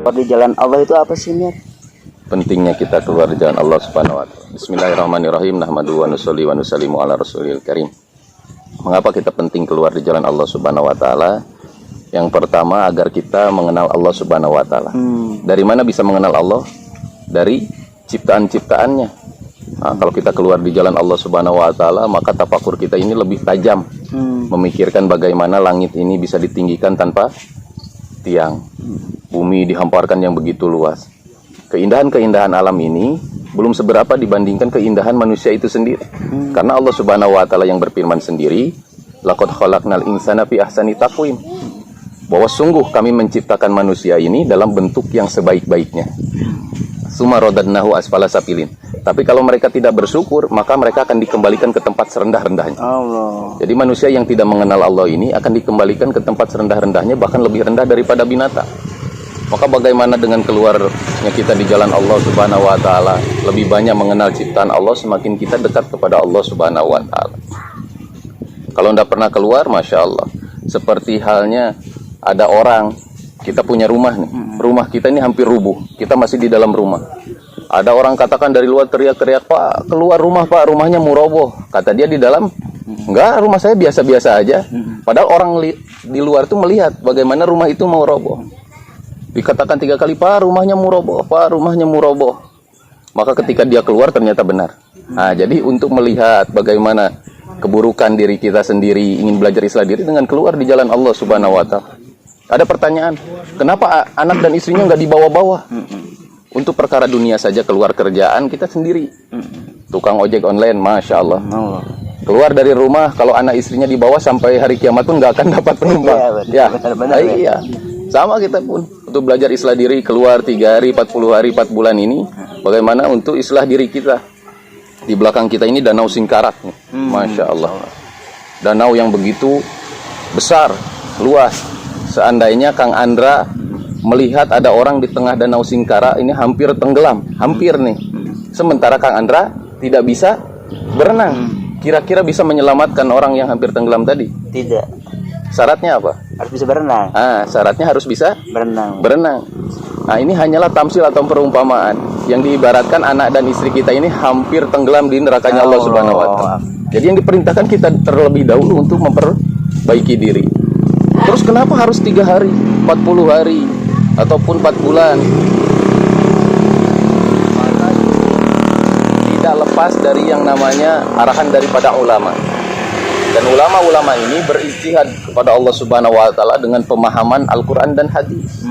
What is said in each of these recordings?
keluar di jalan Allah itu apa sih, Mir? Pentingnya kita keluar di jalan Allah Subhanahu wa taala. Bismillahirrahmanirrahim. Nahmadu wa nusolli wa nusallimu ala rasulil karim. Mengapa kita penting keluar di jalan Allah Subhanahu wa taala? Yang pertama, agar kita mengenal Allah Subhanahu wa taala. Dari mana bisa mengenal Allah? Dari ciptaan-ciptaannya. Nah, kalau kita keluar di jalan Allah Subhanahu wa taala, maka tafakur kita ini lebih tajam. Memikirkan bagaimana langit ini bisa ditinggikan tanpa tiang. Bumi dihamparkan yang begitu luas. Keindahan-keindahan alam ini belum seberapa dibandingkan keindahan manusia itu sendiri. Karena Allah Subhanahu wa taala yang berfirman sendiri, laqad khalaqnal insana fi ahsani taqwim. Bahwa sungguh kami menciptakan manusia ini dalam bentuk yang sebaik-baiknya. Summa radadnahu asfala safilin. Tapi kalau mereka tidak bersyukur, maka mereka akan dikembalikan ke tempat serendah-rendahnya. Allah. Jadi manusia yang tidak mengenal Allah ini akan dikembalikan ke tempat serendah-rendahnya, bahkan lebih rendah daripada binatang. Maka bagaimana dengan keluarnya kita di jalan Allah Subhanahu wa taala? Lebih banyak mengenal ciptaan Allah, semakin kita dekat kepada Allah Subhanahu wa taala. Kalau tidak pernah keluar, Masya Allah, seperti halnya ada orang, kita punya rumah nih, rumah kita ini hampir rubuh, kita masih di dalam rumah. Ada orang katakan dari luar teriak-teriak, "Pak, keluar rumah Pak, rumahnya mau roboh." Kata dia di dalam, "Enggak, rumah saya biasa-biasa aja." Padahal orang di luar tuh melihat bagaimana rumah itu mau roboh. Dikatakan 3 kali, "Pak, rumahnya mau roboh, Pak, rumahnya mau roboh." Maka ketika dia keluar ternyata benar. Nah, jadi untuk melihat bagaimana keburukan diri kita sendiri, ingin belajar islah diri dengan keluar di jalan Allah Subhanahu wa taala. Ada pertanyaan, kenapa anak dan istrinya nggak dibawa-bawa? Untuk perkara dunia saja keluar kerjaan kita sendiri. Tukang ojek online, Masya Allah. Keluar dari rumah, kalau anak istrinya dibawa sampai hari kiamat pun nggak akan dapat penumpang. Benar-benar, iya. Sama kita pun untuk belajar islah diri, keluar 3 hari, 40 hari, 4 bulan ini, bagaimana untuk islah diri kita. Di belakang kita ini danau Singkarak, Masya Allah. Danau yang begitu besar, luas. Seandainya Kang Andra melihat ada orang di tengah danau Singkarak ini hampir tenggelam, hampir nih. Sementara Kang Andra tidak bisa berenang. Kira-kira bisa menyelamatkan orang yang hampir tenggelam tadi? Tidak. Syaratnya apa? Harus bisa berenang. Syaratnya harus bisa berenang. Nah, ini hanyalah tamsil atau perumpamaan yang diibaratkan anak dan istri kita ini hampir tenggelam di nerakanya Allah Subhanahu wa taala. Jadi yang diperintahkan kita terlebih dahulu untuk memperbaiki diri. Terus kenapa harus 3 hari, 40 hari, ataupun 4 bulan? Maka tidak lepas dari yang namanya arahan daripada ulama. Dan ulama-ulama ini berijtihad kepada Allah Subhanahu wa taala dengan pemahaman Al-Qur'an dan hadis.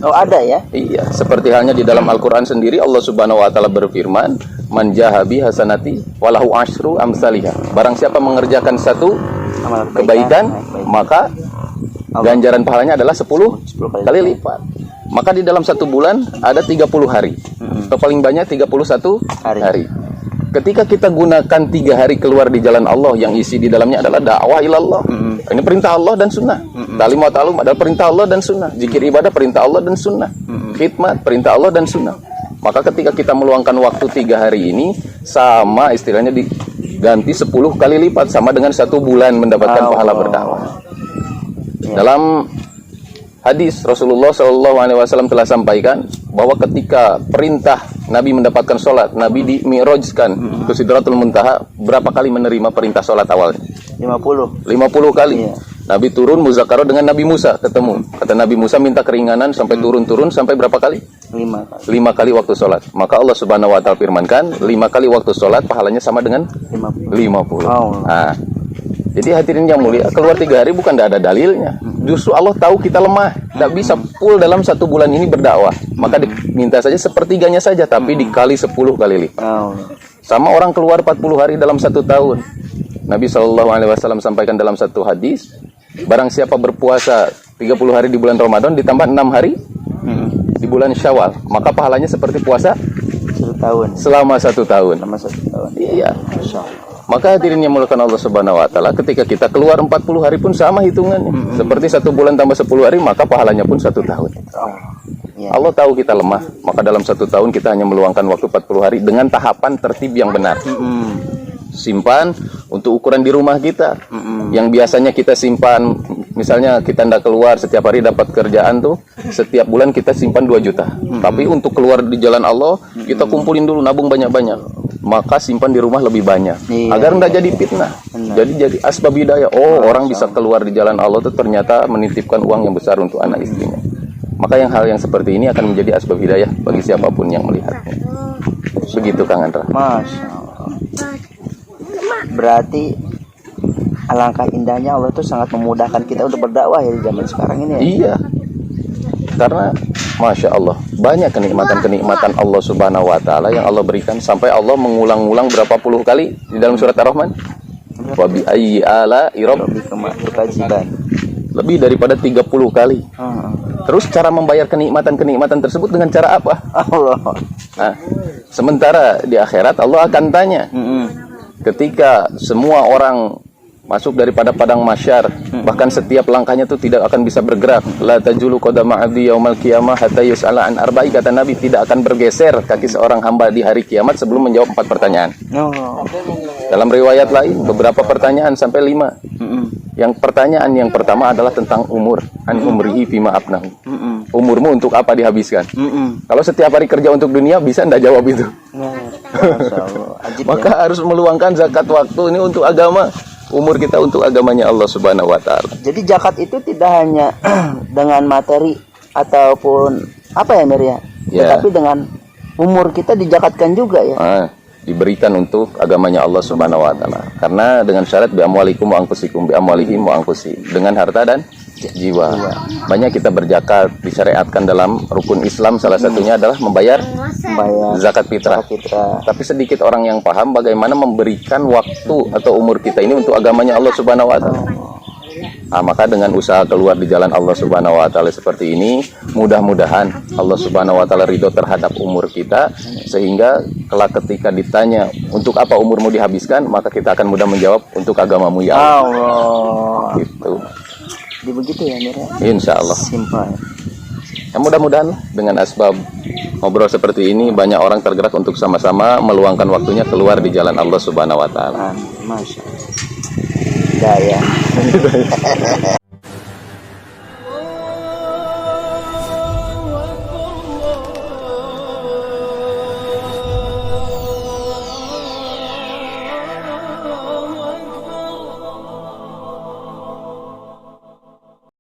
Oh, ada ya? Iya, seperti halnya di dalam Al-Qur'an sendiri Allah Subhanahu wa taala berfirman, "Man jahabi hasanati walahu asyru amsalihha." Barang siapa mengerjakan satu kebaikan, maka ganjaran pahalanya adalah 10 kali lipat. Maka di dalam 1 bulan ada 30 hari. Atau paling banyak 31 hari. Ketika kita gunakan 3 hari keluar di jalan Allah, yang isi di dalamnya adalah dakwah ilallah. Ini perintah Allah dan sunnah. Ta'lim wa ta'allum adalah perintah Allah dan sunnah. Zikir ibadah perintah Allah dan sunnah. Khidmat perintah Allah dan sunnah. Maka ketika kita meluangkan waktu 3 hari ini, sama istilahnya diganti 10 kali lipat, sama dengan 1 bulan mendapatkan pahala berdakwah. Dalam hadis Rasulullah SAW telah sampaikan bahwa ketika perintah Nabi mendapatkan sholat, Nabi di-mi'rajkan ke Sidratul Muntaha, berapa kali menerima perintah sholat awalnya? 50 kali. Nabi turun muzakarah dengan Nabi Musa, ketemu. Kata Nabi Musa minta keringanan sampai turun-turun sampai berapa kali? 5 kali waktu sholat. Maka Allah Subhanahu wa taala firmankan, 5 kali waktu sholat pahalanya sama dengan 50. Nah, jadi hadirin yang mulia, keluar 3 hari bukan tidak ada dalilnya. Justru Allah tahu kita lemah, tidak bisa full dalam 1 bulan ini berdakwah. Maka diminta saja sepertiganya saja, tapi dikali 10 kali lipat. Sama orang keluar 40 hari dalam 1 tahun. Nabi SAW sampaikan dalam satu hadis, barang siapa berpuasa 30 hari di bulan Ramadan ditambah 6 hari di bulan Syawal, maka pahalanya seperti puasa 1 tahun. Selama 1 tahun. Iya. Maka hadirin yang dimuliakan Allah Subhanahu wa taala, ketika kita keluar 40 hari pun sama hitungannya. Seperti 1 bulan tambah 10 hari, maka pahalanya pun 1 tahun. Allah tahu kita lemah, maka dalam 1 tahun kita hanya meluangkan waktu 40 hari dengan tahapan tertib yang benar. Simpan untuk ukuran di rumah kita. Yang biasanya kita simpan misalnya kita ndak keluar setiap hari dapat kerjaan tuh, setiap bulan kita simpan 2 juta. Tapi untuk keluar di jalan Allah, kita kumpulin dulu, nabung banyak-banyak. Maka simpan di rumah lebih banyak. Iya. Agar ndak jadi fitnah. Jadi asbab hidayah. Oh, orang bisa keluar di jalan Allah tuh ternyata menitipkan uang yang besar untuk anak istrinya. Maka hal yang seperti ini akan menjadi asbab hidayah bagi siapapun yang melihatnya. Begitu Kang Andra. Masya Allah. Berarti alangkah indahnya Allah itu sangat memudahkan kita untuk berdakwah ya di zaman sekarang ini ya. Iya. Karena Masya Allah, banyak kenikmatan-kenikmatan Allah Subhanahu wa Ta'ala yang Allah berikan, sampai Allah mengulang-ulang berapa puluh kali di dalam surat Ar-Rahman. Wa bi ayyi ala'i rabbika Kewajiban. lebih daripada 30 kali. Terus cara membayar kenikmatan-kenikmatan tersebut dengan cara apa? Allah. Nah, sementara di akhirat Allah akan tanya, ketika semua orang masuk daripada padang mahsyar, bahkan setiap langkahnya itu tidak akan bisa bergerak. La tajulu qadama 'abdi yaumal qiyamah hatta yus'ala an arba'i, kata Nabi, tidak akan bergeser kaki seorang hamba di hari kiamat sebelum menjawab 4 pertanyaan. Dalam riwayat lain beberapa pertanyaan sampai 5. Yang pertanyaan yang pertama adalah tentang umur, an umrihi fima afnahu. Umurmu untuk apa dihabiskan? Kalau setiap hari kerja untuk dunia, bisa ndak jawab itu? Maka harus meluangkan zakat waktu ini untuk agama. Umur kita untuk agamanya Allah Subhanahu wa Ta'ala. Jadi zakat itu tidak hanya dengan materi ataupun apa ya Mir ya, tetapi dengan umur kita dijakatkan juga ya. Diberikan untuk agamanya Allah Subhanahu wa Ta'ala. Karena dengan syarat bi amwalikum wa anfusikum, bi amwalihim wa anfusi, dengan harta dan jiwa. Banyak kita berzakat, disyariatkan dalam rukun Islam, salah satunya adalah membayar zakat fitrah. Tapi sedikit orang yang paham bagaimana memberikan waktu atau umur kita ini untuk agamanya Allah Subhanahu wa Ta'ala. Maka dengan usaha keluar di jalan Allah Subhanahu wa Ta'ala seperti ini, mudah-mudahan Allah Subhanahu wa Ta'ala ridho terhadap umur kita, sehingga kelak ketika ditanya untuk apa umurmu dihabiskan, maka kita akan mudah menjawab untuk agamamu ya Allah. Gitu. Jadi begitu ya Mir ya. Insya Allah. Simpel. Ya, mudah-mudahan dengan asbab ngobrol seperti ini banyak orang tergerak untuk sama-sama meluangkan waktunya keluar di jalan Allah Subhanahu wa Ta'ala. Masya Allah. Ya.